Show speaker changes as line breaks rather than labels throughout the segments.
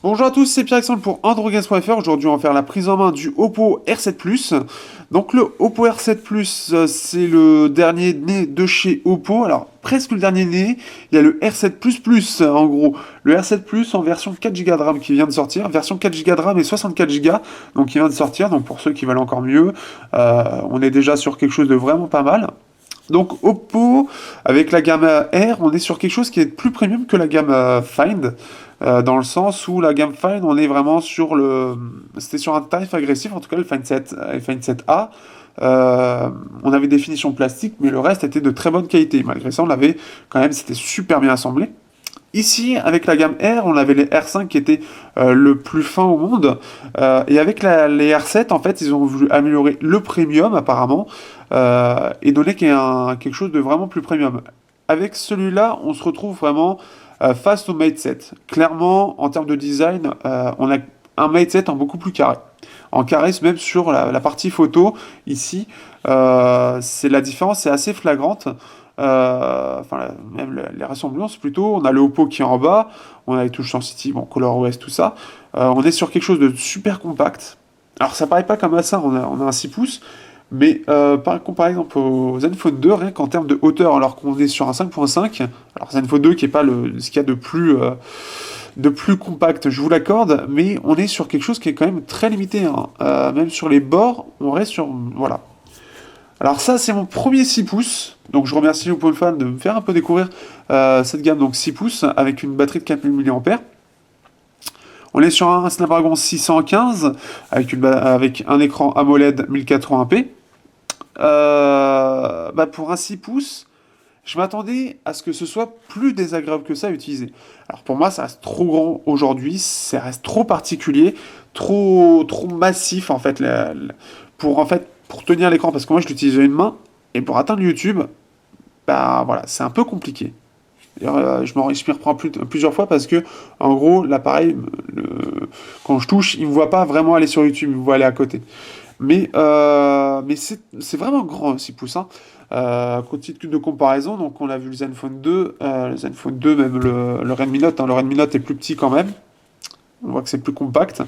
Bonjour à tous, c'est Pierre-Alexandre pour AndroGames.fr. Aujourd'hui, on va faire la prise en main du Oppo R7 Plus. Donc, le Oppo R7 Plus, c'est le dernier né de chez Oppo. Alors, presque le dernier né. Il y a le R7 Plus Plus, en gros. Le R7 Plus en version 4 Go de RAM qui vient de sortir. Version 4 Go de RAM et 64 Go. Donc, qui vient de sortir. Donc, pour ceux qui veulent encore mieux, on est déjà sur quelque chose de vraiment pas mal. Donc Oppo, avec la gamme R, on est sur quelque chose qui est plus premium que la gamme Find, dans le sens où la gamme Find, on est vraiment sur le... C'était sur un tarif agressif, en tout cas le Find 7 et Find 7A. On avait des finitions plastiques, mais le reste était de très bonne qualité. Malgré ça, on avait quand même, c'était super bien assemblé. Ici, avec la gamme R, on avait les R5 qui étaient le plus fin au monde. Et avec les R7, en fait, ils ont voulu améliorer le premium, apparemment, et donner quelque chose de vraiment plus premium. Avec celui-là, on se retrouve vraiment face au Mate 7. Clairement, en termes de design, on a un Mate 7 en beaucoup plus carré. En carré, même sur la partie photo, ici, c'est la différence est assez flagrante. Même les ressemblances plutôt. On a le Oppo qui est en bas, on a les touches Sensity, bon, ColorOS, tout ça. On est sur quelque chose de super compact. Alors ça paraît pas comme ça, on a un 6 pouces, mais par exemple au Zenfone 2, rien qu'en termes de hauteur, alors qu'on est sur un 5.5, alors Zenfone 2 qui est pas ce qu'il y a de plus compact, je vous l'accorde, mais on est sur quelque chose qui est quand même très limité, hein. Même sur les bords, on reste sur... Voilà. Alors ça, c'est mon premier 6 pouces. Donc je remercie OppoFan de me faire un peu découvrir cette gamme, donc 6 pouces, avec une batterie de 4000 mAh. On est sur un Snapdragon 615, avec un écran AMOLED 1080p. Pour un 6 pouces, je m'attendais à ce que ce soit plus désagréable que ça à utiliser. Alors pour moi, ça reste trop grand aujourd'hui, ça reste trop particulier, trop massif en fait, pour tenir l'écran, parce que moi je l'utilise à une main, et pour atteindre YouTube, bah voilà, c'est un peu compliqué. D'ailleurs, je m'y reprends plusieurs fois parce que, en gros, l'appareil, quand je touche, il ne me voit pas vraiment aller sur YouTube, il me voit aller à côté. Mais c'est vraiment grand, 6 pouces, hein. Qu'au titre de comparaison, donc on a vu le Zenfone 2, même le Redmi Note, hein. Le Redmi Note est plus petit quand même, on voit que c'est plus compact,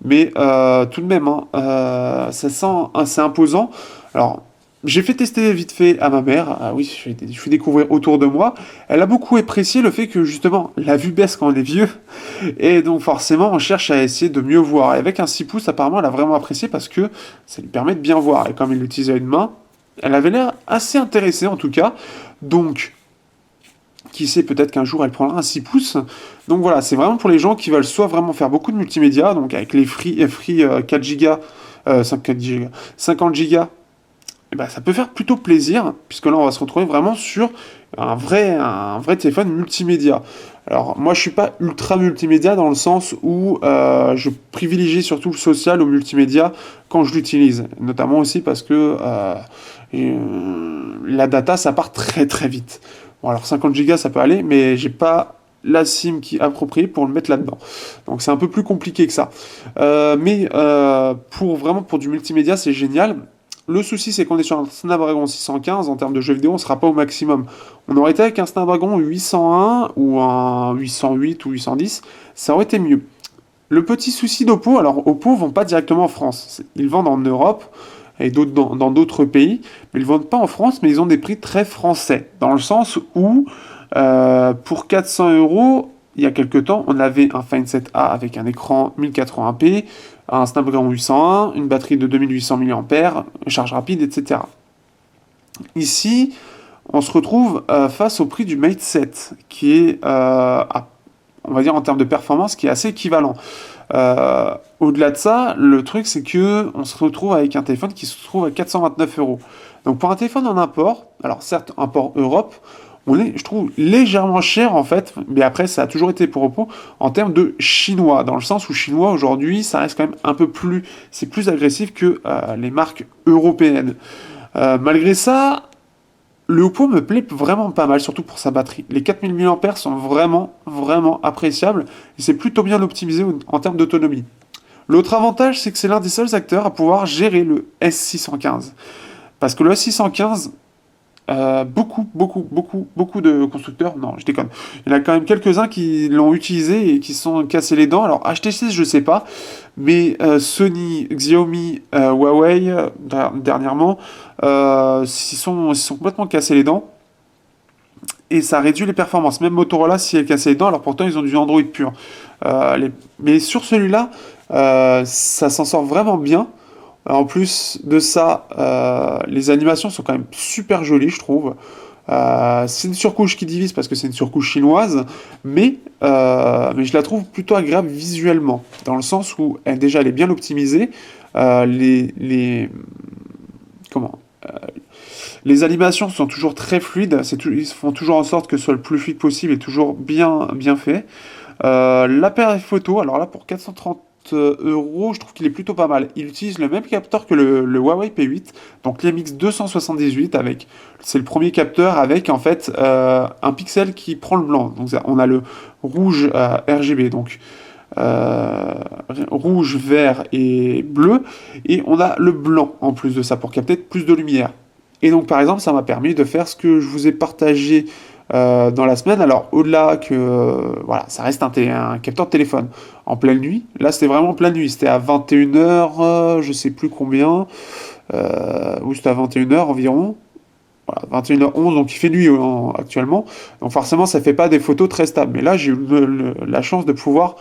mais tout de même, hein, ça sent assez imposant. Alors, j'ai fait tester vite fait à ma mère, ah oui, je fais découvrir autour de moi. Elle a beaucoup apprécié le fait que justement la vue baisse quand on est vieux, et donc forcément on cherche à essayer de mieux voir. Et avec un 6 pouces, apparemment, elle a vraiment apprécié parce que ça lui permet de bien voir. Et comme il l'utilise à une main, elle avait l'air assez intéressée en tout cas. Donc, qui sait, peut-être qu'un jour elle prendra un 6 pouces. Donc voilà, c'est vraiment pour les gens qui veulent soit vraiment faire beaucoup de multimédia, donc avec les free 4 Go, 50 Go, eh ben, ça peut faire plutôt plaisir, puisque là on va se retrouver vraiment sur un vrai téléphone multimédia. Alors moi je suis pas ultra multimédia dans le sens où je privilégie surtout le social au multimédia quand je l'utilise, notamment aussi parce que la data ça part très très vite. Bon alors 50 Go ça peut aller, mais j'ai pas la SIM qui est appropriée pour le mettre là-dedans. Donc c'est un peu plus compliqué que ça. Pour du multimédia c'est génial. Le souci, c'est qu'on est sur un Snapdragon 615, en termes de jeux vidéo, on ne sera pas au maximum. On aurait été avec un Snapdragon 801 ou un 808 ou 810, ça aurait été mieux. Le petit souci d'Oppo, alors Oppo ne vend pas directement en France. Ils vendent en Europe et dans d'autres pays, mais ils ne vendent pas en France, mais ils ont des prix très français. Dans le sens où, pour 400 euros, il y a quelques temps, on avait un Find 7A avec un écran 1080p, un Snapdragon 801, une batterie de 2800 mAh, charge rapide, etc. Ici, on se retrouve face au prix du Mate 7, qui est, on va dire en termes de performance, qui est assez équivalent. Au-delà de ça, le truc c'est que on se retrouve avec un téléphone qui se trouve à 429 euros. Donc pour un téléphone en import, alors certes import Europe, on est, je trouve, légèrement cher en fait, mais après ça a toujours été pour Oppo en termes de chinois, dans le sens où chinois aujourd'hui ça reste quand même un peu plus, c'est plus agressif que les marques européennes. Malgré ça, le Oppo me plaît vraiment pas mal, surtout pour sa batterie. Les 4000 mAh sont vraiment, vraiment appréciables et c'est plutôt bien optimisé en termes d'autonomie. L'autre avantage, c'est que c'est l'un des seuls acteurs à pouvoir gérer le S615. Parce que le S615, Beaucoup de constructeurs. Non, je déconne. Il y en a quand même quelques-uns qui l'ont utilisé et qui se sont cassés les dents. Alors, HTC, je sais pas, mais Sony, Xiaomi, Huawei, dernièrement, s'y sont complètement cassés les dents et ça réduit les performances. Même Motorola, si elle cassait les dents, alors pourtant, ils ont du Android pur. Mais sur celui-là, ça s'en sort vraiment bien. En plus de ça, les animations sont quand même super jolies, je trouve. C'est une surcouche qui divise parce que c'est une surcouche chinoise, mais je la trouve plutôt agréable visuellement, dans le sens où déjà elle est bien optimisée. Comment? Les animations sont toujours très fluides, ils font toujours en sorte que ce soit le plus fluide possible et toujours bien fait. L'appareil photo, alors là pour 430 euros, je trouve qu'il est plutôt pas mal. Il utilise le même capteur que le Huawei P8, donc l'IMX 278 c'est le premier capteur avec en fait un pixel qui prend le blanc. Donc on a le rouge RGB, donc euh, rouge, vert et bleu, et on a le blanc en plus de ça pour capter plus de lumière. Et donc par exemple, ça m'a permis de faire ce que je vous ai partagé dans la semaine. Alors, au-delà que, voilà, ça reste un capteur de téléphone en pleine nuit. Là, c'était vraiment pleine nuit. C'était à 21h, je sais plus combien, ou c'était à 21h environ. Voilà, 21h11, donc il fait nuit actuellement. Donc forcément, ça fait pas des photos très stables. Mais là, j'ai eu la chance de pouvoir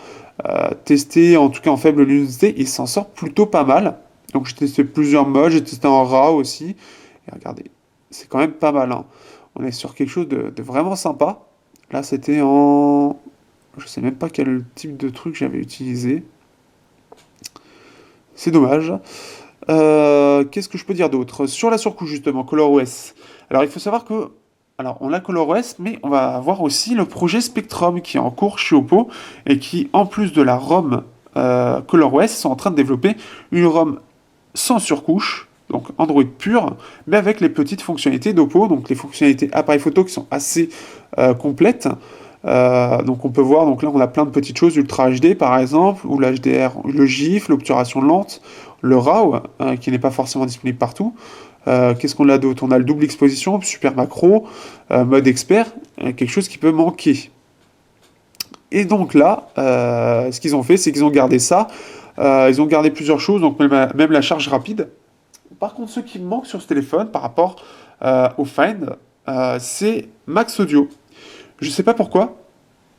tester, en tout cas en faible luminosité. Il s'en sort plutôt pas mal. Donc j'ai testé plusieurs modes, j'ai testé en RAW aussi. Et regardez, c'est quand même pas mal, hein. On est sur quelque chose de vraiment sympa. Là, c'était en... Je sais même pas quel type de truc j'avais utilisé. C'est dommage. Qu'est-ce que je peux dire d'autre? Sur la surcouche, justement, ColorOS. Alors, il faut savoir que... Alors, on a ColorOS, mais on va avoir aussi le projet Spectrum qui est en cours chez Oppo et qui, en plus de la ROM ColorOS, sont en train de développer une ROM sans surcouche, donc Android pur, mais avec les petites fonctionnalités d'Oppo, donc les fonctionnalités appareil photo qui sont assez complètes. Donc on peut voir, donc là on a plein de petites choses, Ultra HD par exemple, ou l'HDR, le GIF, l'obturation lente, le RAW, qui n'est pas forcément disponible partout. Qu'est-ce qu'on a d'autre? On a le double exposition, super macro, mode expert, quelque chose qui peut manquer. Et donc là, ce qu'ils ont fait, c'est qu'ils ont gardé ça. Ils ont gardé plusieurs choses, donc même la charge rapide. Par contre, ce qui me manque sur ce téléphone par rapport au Find, c'est Max Audio. Je sais pas pourquoi,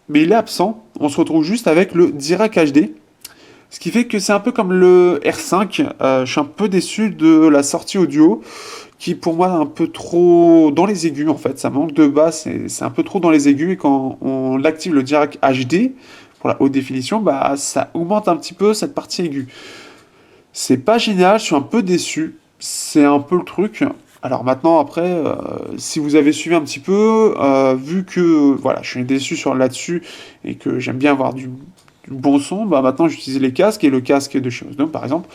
mais il est absent. On se retrouve juste avec le Dirac HD. Ce qui fait que c'est un peu comme le R5. Je suis un peu déçu de la sortie audio, qui pour moi est un peu trop dans les aigus en fait. Ça manque de basse, c'est un peu trop dans les aigus. Et quand on active le Dirac HD pour la haute définition, bah ça augmente un petit peu cette partie aiguë. C'est pas génial, je suis un peu déçu. C'est un peu le truc. Alors maintenant, après, si vous avez suivi un petit peu, vu que voilà, je suis déçu sur là-dessus et que j'aime bien avoir du bon son, bah maintenant j'utilise les casques et le casque de chez Osdom par exemple,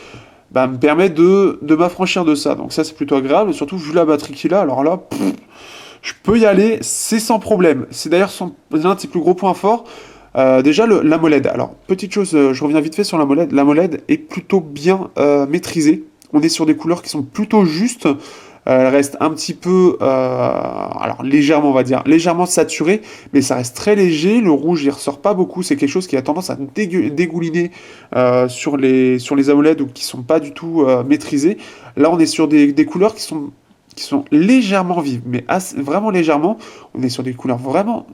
bah, me permet de m'affranchir de ça. Donc ça c'est plutôt agréable, et surtout vu la batterie qu'il a, alors là, je peux y aller, c'est sans problème. C'est d'ailleurs l'un de ses plus gros points forts. Déjà, l'AMOLED. Alors, petite chose, je reviens vite fait sur l'AMOLED. L'AMOLED est plutôt bien maîtrisée. On est sur des couleurs qui sont plutôt justes. Elle reste un petit peu, alors légèrement, on va dire, légèrement saturée, mais ça reste très léger. Le rouge, il ressort pas beaucoup. C'est quelque chose qui a tendance à dégouliner sur les AMOLED ou qui sont pas du tout maîtrisées. Là, on est sur des couleurs qui sont légèrement vives, mais vraiment légèrement. On est sur des couleurs vraiment,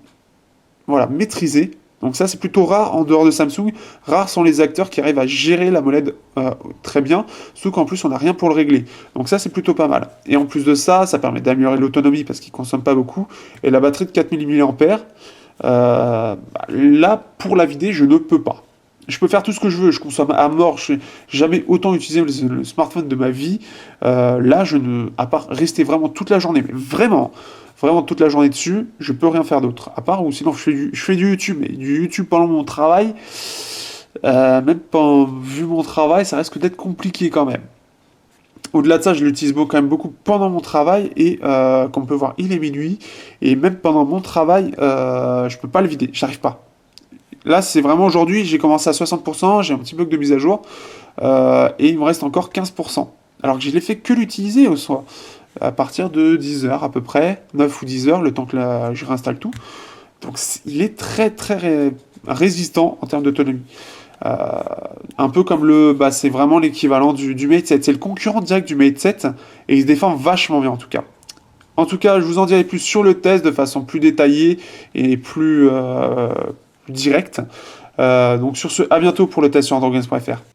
voilà, maîtrisées. Donc ça, c'est plutôt rare en dehors de Samsung. Rares sont les acteurs qui arrivent à gérer la molette très bien, surtout qu'en plus, on n'a rien pour le régler. Donc ça, c'est plutôt pas mal. Et en plus de ça, ça permet d'améliorer l'autonomie parce qu'il ne consomme pas beaucoup. Et la batterie de 4000 mAh, là, pour la vider, je ne peux pas. Je peux faire tout ce que je veux, je consomme à mort, je n'ai jamais autant utilisé le smartphone de ma vie. Là, à part rester vraiment toute la journée, mais vraiment toute la journée dessus, je peux rien faire d'autre. À part, ou sinon je fais du YouTube, mais du YouTube pendant mon travail, même vu mon travail, ça risque d'être compliqué quand même. Au-delà de ça, je l'utilise quand même beaucoup pendant mon travail et comme on peut voir, il est minuit et même pendant mon travail, je peux pas le vider, j'arrive pas. Là, c'est vraiment aujourd'hui, j'ai commencé à 60%, j'ai un petit bug de mise à jour et il me reste encore 15%. Alors que je l'ai fait que l'utiliser au soir. à partir de 10 heures à peu près, 9 ou 10 heures, le temps que je réinstalle tout. Donc il est très très résistant en termes d'autonomie. Euh, un peu comme c'est vraiment l'équivalent du Mate 7. C'est le concurrent direct du Mate 7 et il se défend vachement bien en tout cas. En tout cas, je vous en dirai plus sur le test de façon plus détaillée et plus directe. Donc sur ce, à bientôt pour le test sur androgames.fr.